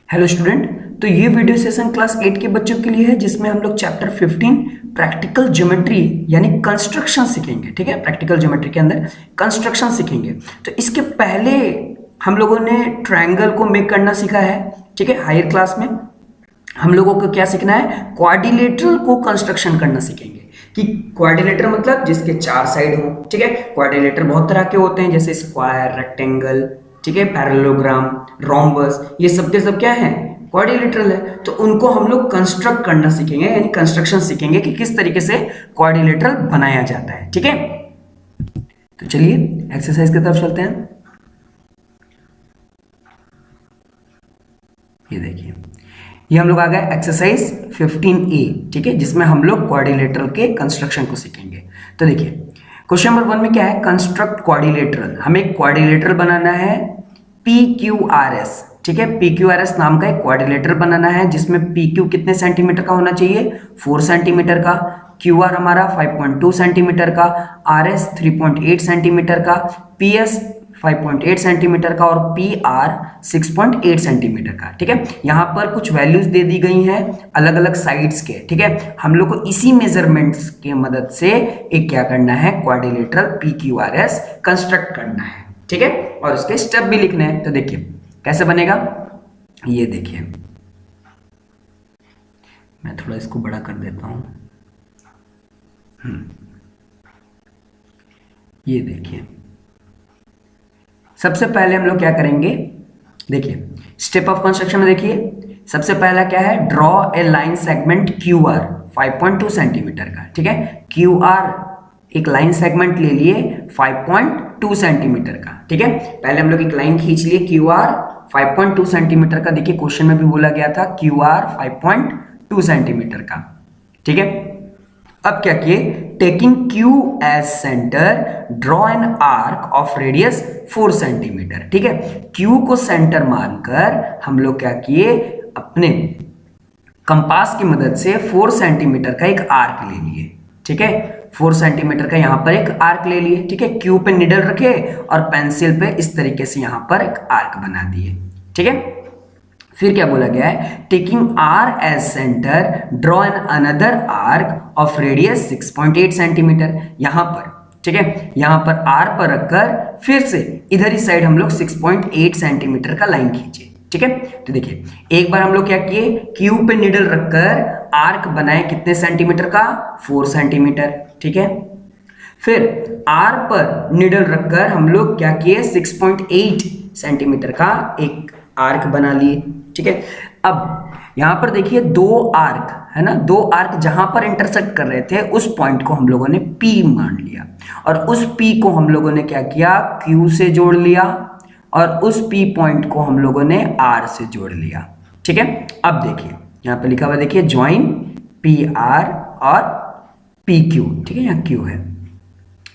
Hello student. तो ये video session class 8 के बच्चों के लिए है, जिसमें हम लोग चैप्टर 15 प्रैक्टिकल ज्योमेट्री यानी कंस्ट्रक्शन सीखेंगे। ठीक है, प्रैक्टिकल ज्योमेट्री के अंदर कंस्ट्रक्शन सीखेंगे। तो इसके पहले हम लोगों ने ट्रायंगल को मेक करना सीखा है। ठीक है, हायर क्लास में हम लोगों को क्या सीखना है, क्वाड्रिलेटरल को कंस्ट्रक्शन करना सीखेंगे। कि क्वाड्रिलेटर मतलब जिसके चार साइड हो। ठीक है, क्वाड्रिलेटर बहुत तरह के होते हैं, जैसे स्क्वायर, रेक्टेंगल, ठीक है, पैरेललोग्राम, रोम्बस, ये सब के सब क्या है, क्वाड्रिलेटरल है। तो उनको हम लोग कंस्ट्रक्ट करना सीखेंगे, यानी कंस्ट्रक्शन सीखेंगे कि किस तरीके से क्वाड्रिलेटरल बनाया जाता है। ठीक है, तो चलिए एक्सरसाइज की तरफ चलते हैं। ये देखिए, ये हम लोग आ गए एक्सरसाइज 15A। ठीक है, जिसमें हम लोग क्वाड्रिलेटरल के कंस्ट्रक्शन को सीखेंगे। तो देखिए क्वेश्चन नंबर 1 में क्या है, कंस्ट्रक्ट क्वाड्रिलेटरल। हमें क्वाड्रिलेटरल बनाना है PQRS। ठीक है, PQRS नाम का एक क्वाड्रिलेटरल बनाना है, जिसमें PQ कितने सेंटीमीटर का होना चाहिए, 4 सेंटीमीटर का, QR हमारा 5.2 सेंटीमीटर का, RS 3.8 सेंटीमीटर का, PS 5.8 सेंटीमीटर का और PR 6.8 सेंटीमीटर का। ठीक है, यहाँ पर कुछ वैल्यूज दे दी गई हैं अलग अलग साइड्स के। ठीक है, हम लोग को इसी मेजरमेंट्स के मदद से एक क्या करना है, क्वाड्रिलेटरल PQRS कंस्ट्रक्ट करना है। ठीक है, और उसके स्टेप भी लिखने हैं। तो देखिए कैसे बनेगा, ये देखिए, मैं थोड़ा इसको बड़ा कर देता हूं। ये देखिए, सबसे पहले हम लोग क्या करेंगे, देखिए स्टेप ऑफ कंस्ट्रक्शन में देखिए सबसे पहला क्या है, draw a line segment QR 5.2 centimetre का। ठीक है, QR एक लाइन सेगमेंट ले लिए 5.2 सेंटीमीटर का। ठीक है, पहले हम लोग एक लाइन खींच लिए QR 5.2 सेंटीमीटर का। देखिए क्वेश्चन में भी बोला गया था QR 5.2 सेंटीमीटर का। ठीक है, अब क्या किए, taking Q as centre draw an arc of radius 4 centimetre. ठीक है, Q को सेंटर मानकर हम लोग क्या किए, अपने कंपास की मदद से 4 सेंटीमीटर का एक आर्क ले लिए। ठीक है, 4 सेंटीमीटर का यहां पर एक आर्क ले लिए। ठीक है, Q पे निडल रखे और पेंसिल पे इस तरीके से यहां पर एक आर्क बना दिए। ठीक है, फिर क्या बोला गया है, taking R as centre draw an another arc of radius 6.8 centimetre. यहां पर, ठीक है, यहां पर R पर रखकर फिर से इधर ही साइड हम लोग 6.8 सेंटीमीटर का लाइन खींचे। ठीक है, तो देखिए एक बार हम लोग क्या किए, Q पे निडल रखकर आर्क बनाए कितने सेंटीमीटर का, 4 सेंटीमीटर। ठीक है, फिर R पर निडल रखकर हम लोग क्या किए, 6.8 सेंटीमीटर का एक आर्क बना लिए। ठीक है, अब यहां पर देखिए दो आर्क है ना, दो आर्क जहां पर इंटरसेक्ट कर रहे थे उस पॉइंट को हम लोगों ने P मान लिया, और उस P को हम लोगों ने क्या किया, Q से जोड़ लिया, और उस P पॉइंट को हम लोगों ने R से जोड़ लिया। ठीक है, अब देखिए यहां पर लिखा हुआ देखिए, ज्वाइन PR और PQ। ठीक है, यहाँ Q है।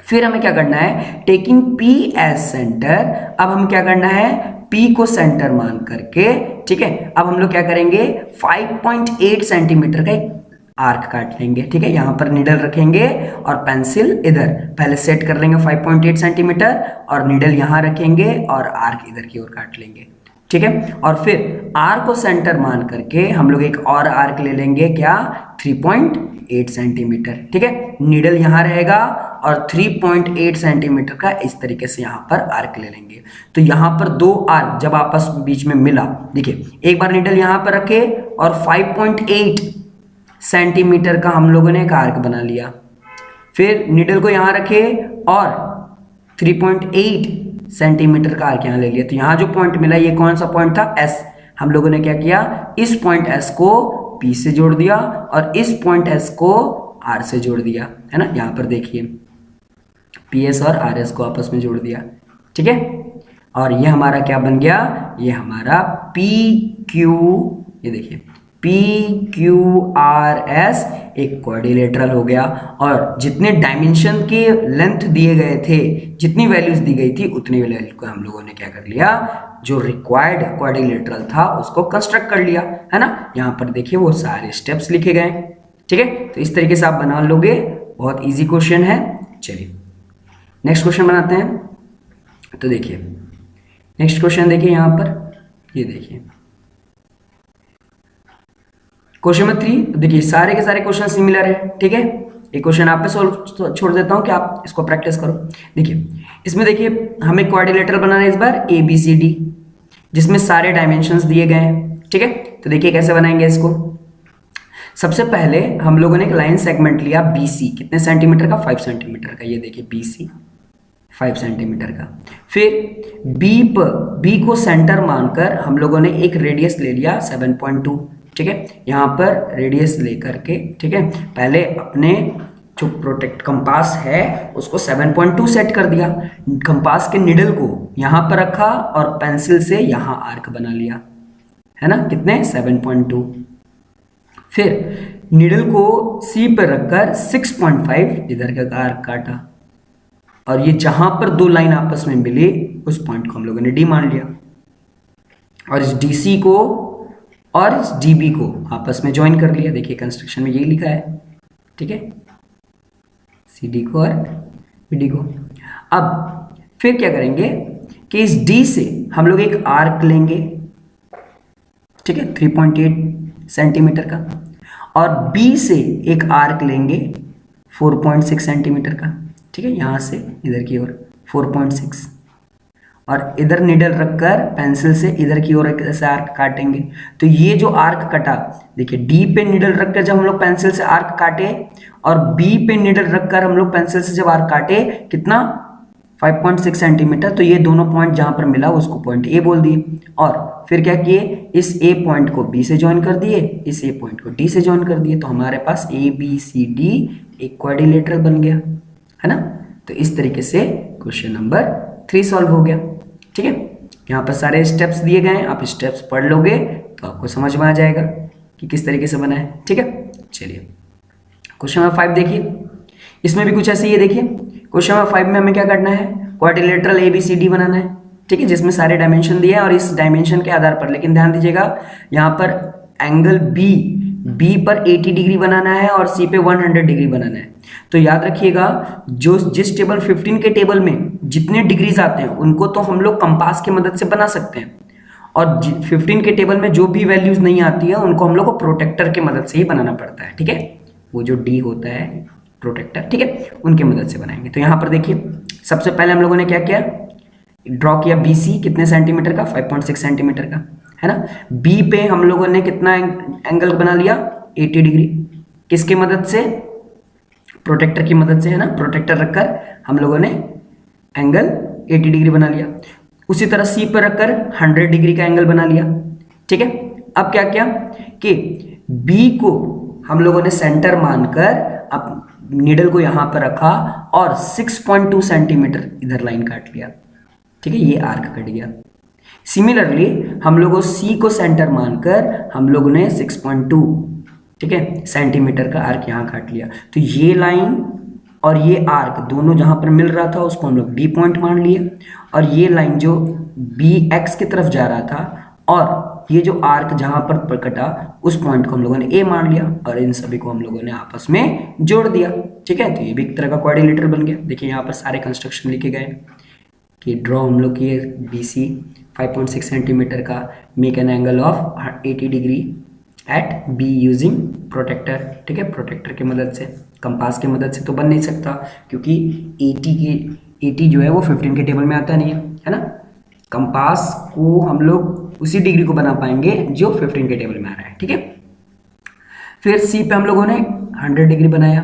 फिर हमें क्या करना है, टेकिंग P एज सेंटर, अब हम क्या करना है, P को सेंटर मान करके, ठीक है, अब हम लोग क्या करेंगे, 5.8 सेंटीमीटर का एक आर्क काट लेंगे। ठीक है, यहां पर निडल रखेंगे और पेंसिल इधर पहले सेट कर लेंगे 5.8 सेंटीमीटर, और निडल यहां रखेंगे और आर्क इधर की ओर काट लेंगे। ठीक है, और फिर R को सेंटर मान करके हम लोग एक और आर्क ले लेंगे, क्या, 3.8 सेंटीमीटर। ठीक है, निडल यहां रहेगा और 3.8 सेंटीमीटर का इस तरीके से यहां पर आर्क ले लेंगे। तो यहां पर दो आर्क जब आपस में बीच में मिला, देखिए एक बार निडल यहां पर रखे और 5.8 सेंटीमीटर का हम लोगों ने एक आर्क बना लिया, फिर निडल को यहां रखे और 3.8 सेंटीमीटर का आर्क यहां ले लिया। तो यहां जो पॉइंट मिला, ये कौन सा पॉइंट था, S। हम लोगों ने क्या किया, इस पॉइंट S को P से जोड़ दिया और इस पॉइंट S को R से जोड़ दिया, है ना। यहां पर देखिए PS और RS को आपस में जोड़ दिया। ठीक है, और ये हमारा क्या बन गया, ये हमारा PQ, ये देखिए PQRS एक क्वाड्रिलेटरल हो गया। और जितने डायमेंशन के लेंथ दिए गए थे, जितनी वैल्यूज दी गई थी, उतनी वैल्यू को हम लोगों ने क्या कर लिया, जो रिक्वायर्ड क्वाड्रिलेटरल था उसको कंस्ट्रक्ट कर लिया, है ना। यहाँ पर देखिए वो सारे स्टेप्स लिखे गए। ठीक है, तो इस तरीके से आप बना लोगे, बहुत इजी क्वेश्चन है। चलिए नेक्स्ट क्वेश्चन बनाते हैं। तो देखिए नेक्स्ट क्वेश्चन देखिए, यहाँ पर ये देखिए क्वेश्चन नंबर 3 देखिए, सारे के सारे क्वेश्चन सिमिलर है, ठीक है। एक क्वेश्चन आप पे सोल्व छोड़ देता हूं कि आप इसको प्रैक्टिस करो। देखिए इसमें देखिए हमें क्वाड्रिलेटरल बनाना है इस बार ABCD, जिसमें सारे डायमेंशंस दिए गए हैं, ठीक है। तो देखिए कैसे बनाएंगे इसको। सबसे पहले हम लोगों ने एक लाइन सेगमेंट लिया BC, कितने सेंटीमीटर का, 5 सेंटीमीटर का। ये देखिए BC 5 सेंटीमीटर का। फिर B को सेंटर मानकर हम लोगों ने एक रेडियस ले लिया 7.2, ठीक है। यहाँ पर रेडियस लेकर के, ठीक है, पहले अपने जो प्रोटेक्ट कंपास है उसको 7.2 सेट कर दिया, कंपास के निडल को यहाँ पर रखा और पेंसिल से यहाँ आर्क बना लिया, है ना, कितने 7.2। फिर निडल को C पर रखकर 6.5 इधर का आर्क काटा, और ये जहां पर दो लाइन आपस में मिले उस पॉइंट को हम लोगों ने D मान लिया, और इस DC को और इस DB को आपस में ज्वाइन कर लिया। देखिए कंस्ट्रक्शन में यही लिखा है, ठीक है, CD को और BD को। अब फिर क्या करेंगे कि इस D से हम लोग एक आर्क लेंगे, ठीक है, 3.8 सेंटीमीटर का, और B से एक आर्क लेंगे 4.6 सेंटीमीटर का, ठीक है, यहां से इधर की ओर 4.6, और इधर निडल रखकर पेंसिल से इधर की ओर एक ऐसे आर्क काटेंगे। तो ये जो आर्क कटा, देखिए D पे निडल रखकर जब हम लोग पेंसिल से आर्क काटे और B पे निडल रखकर हम लोग पेंसिल से जब आर्क काटे, कितना 5.6 सेंटीमीटर। तो ये दोनों पॉइंट जहां पर मिला उसको पॉइंट A बोल दिए, और फिर क्या किए, इस A पॉइंट को B से ज्वाइन कर दिए, इस A पॉइंट को D से ज्वाइन कर दिए। तो हमारे पास ABCD एक क्वाड्रिलेटरल बन गया, है ना। तो इस तरीके से क्वेश्चन नंबर 3 सॉल्व हो गया, ठीक है। यहाँ पर सारे स्टेप्स दिए गए हैं, आप स्टेप्स पढ़ लोगे तो आपको समझ में आ जाएगा कि किस तरीके से बना है, ठीक है। चलिए क्वेश्चन नंबर 5 देखिए, इसमें भी कुछ ऐसे ही है। देखिए क्वेश्चन नंबर 5 में हमें क्या करना है, क्वाड्रिलेटरल ABCD बनाना है, ठीक है, जिसमें सारे डायमेंशन दिए हैं और इस डायमेंशन के आधार पर, लेकिन ध्यान दीजिएगा यहाँ पर एंगल B पर 80 डिग्री बनाना है और C पे 100 डिग्री बनाना है। तो याद रखिएगा, जो जिस टेबल 15 के टेबल में जितने डिग्रीज आते हैं उनको तो हम लोग कंपास की मदद से बना सकते हैं, और 15 के टेबल में जो भी वैल्यूज नहीं आती है उनको हम लोग को प्रोटेक्टर की मदद से ही बनाना पड़ता है, ठीक है। वो जो D होता है प्रोटेक्टर, ठीक है, उनकी मदद से बनाएंगे। तो यहाँ पर देखिए सबसे पहले हम लोगों ने क्या किया, ड्रॉ किया BC कितने सेंटीमीटर का, 5.6 सेंटीमीटर का, है ना। B पे हम लोगों ने कितना एंगल बना लिया, 80 डिग्री, किसकी मदद से, प्रोटेक्टर की मदद से, है ना। प्रोटेक्टर रखकर हम लोगों ने एंगल 80 डिग्री बना लिया। उसी तरह C पर रखकर 100 डिग्री का एंगल बना लिया, ठीक है। अब क्या किया कि B को हम लोगों ने सेंटर मानकर अब निडल को यहां पर रखा और 6.2 सेंटीमीटर इधर लाइन काट लिया, ठीक है, ये आर्क कट गया। सिमिलरली हम लोगों C को सेंटर मानकर हम लोगों ने 6.2, ठीक है, सेंटीमीटर का आर्क यहाँ काट लिया। तो ये लाइन और ये आर्क दोनों जहां पर मिल रहा था उसको हम लोग D पॉइंट मान लिए, और ये लाइन जो BX की तरफ जा रहा था और ये जो आर्क जहां पर कटा उस पॉइंट को हम लोगों ने A मान लिया, और इन सभी को हम लोगों ने आपस में जोड़ दिया, ठीक है। तो ये भी एक तरह का क्वाड्रिलेटरल बन गया। देखिए यहाँ पर सारे कंस्ट्रक्शन लिखे गए कि ड्रॉ हम लोग किए BC 5.6 सेंटीमीटर का, make an angle of 80 degree at B using protractor, ठीक है, प्रोटेक्टर की मदद से। कंपास की मदद से तो बन नहीं सकता क्योंकि 80 जो है वो 15 के टेबल में आता नहीं है ना। कंपास को हम लोग उसी डिग्री को बना पाएंगे जो 15 के टेबल में आ रहा है, ठीक है। फिर C पे हम लोगों ने 100 डिग्री बनाया।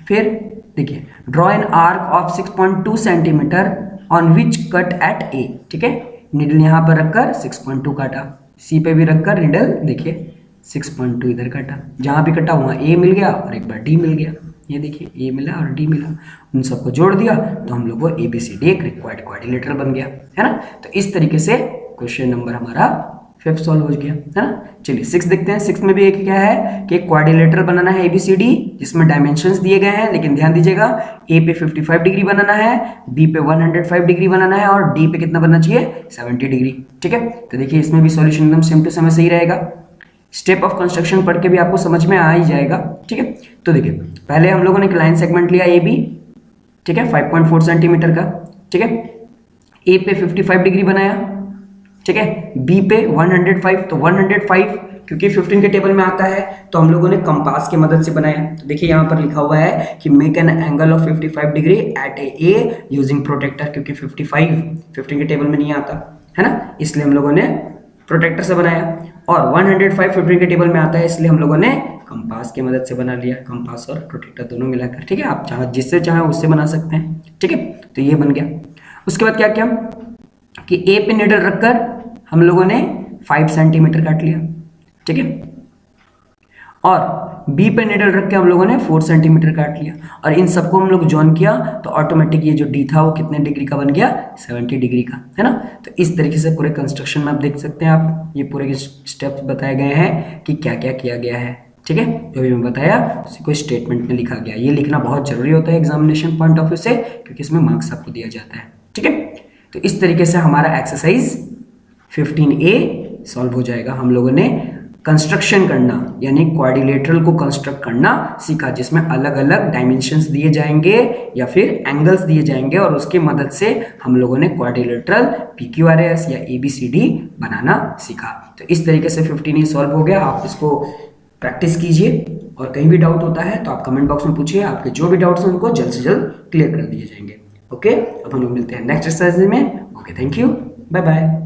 फिर देखिए draw an arc of 6.2 centimetre on which cut at A, ठीक है, निडल यहाँ पर रखकर 6.2 काटा, C पे भी रखकर निडल देखिए 6.2 इधर काटा, जहां भी कटा वहां A मिल गया और एक बार D मिल गया। ये देखिए A मिला और D मिला, उन सबको जोड़ दिया तो हम लोग को ABCD एक रिक्वायर्ड क्वाड्रिलेटरल बन गया, है ना। तो इस तरीके से क्वेश्चन नंबर हमारा 5 सॉल्व हो गया, है ना। चलिए 6 देखते हैं। 6 में भी एक क्या है कि क्वाड्रिलेटरल बनाना है ABCD, जिसमें डायमेंशंस दिए गए हैं, लेकिन ध्यान दीजिएगा A पे 55 डिग्री बनाना है, B पे 105 डिग्री बनाना है और D पे कितना बनना चाहिए 70 डिग्री, ठीक है। तो देखिए इसमें भी सॉल्यूशन एकदम सेम टू सेम सही रहेगा। स्टेप ऑफ कंस्ट्रक्शन पढ़ के भी आपको समझ में आ ही जाएगा, ठीक है। तो देखिए पहले हम लोगों ने एक लाइन सेगमेंट लिया AB, ठीक है, 5.4 सेंटीमीटर का, ठीक है। A पे 55 डिग्री बनाया, ठीक है, B पे 105, तो 105 क्योंकि 15 के टेबल में आता है तो हम लोगों ने कंपास की मदद से बनाया। तो देखिए यहाँ पर लिखा हुआ है कि make an angle of 55 degree at A using protractor, क्योंकि 55 15 के टेबल में नहीं आता है ना, इसलिए हम लोगों ने प्रोटेक्टर से बनाया। और 105 15 के टेबल में आता है, इसलिए हम लोगों ने कंपास की मदद से बना लिया, कंपास और प्रोटेक्टर दोनों मिलाकर। ठीक है, आप चाहे जिससे चाहे उससे बना सकते हैं। ठीक है, तो ये बन गया। उसके बाद क्या किया कि ए पे निडल रखकर हम लोगों ने 5 सेंटीमीटर काट लिया। ठीक है, और बी पे निडल रख के हम लोगों ने 4 सेंटीमीटर काट लिया, और इन सबको हम लोग जॉइन किया तो ऑटोमेटिक ये जो डी था वो कितने डिग्री का बन गया, 70 डिग्री का, है ना। तो इस तरीके से पूरे कंस्ट्रक्शन में आप देख सकते हैं, आप ये पूरे स्टेप्स बताए गए हैं कि क्या क्या किया गया है। ठीक है, जो भी मैं बताया उसी को स्टेटमेंट में लिखा गया। ये लिखना बहुत जरूरी होता है एग्जामिनेशन पॉइंट ऑफ व्यू से, क्योंकि इसमें मार्क्स आपको दिया जाता है। ठीक है, तो इस तरीके से हमारा एक्सरसाइज 15A सॉल्व हो जाएगा। हम लोगों ने कंस्ट्रक्शन करना यानी क्वाड्रिलेटरल को कंस्ट्रक्ट करना सीखा, जिसमें अलग अलग डायमेंशंस दिए जाएंगे या फिर एंगल्स दिए जाएंगे, और उसकी मदद से हम लोगों ने क्वाड्रिलेटरल PQRS या ABCD बनाना सीखा। तो इस तरीके से 15A सॉल्व हो गया। आप इसको प्रैक्टिस कीजिए, और कहीं भी डाउट होता है तो आप कमेंट बॉक्स में पूछिए। आपके जो भी डाउट्स हैं उनको जल्द से जल्द क्लियर कर दिए जाएंगे। ओके, अब हम लोग मिलते हैं नेक्स्ट एक्सरसाइज में। Okay, thank you, bye bye.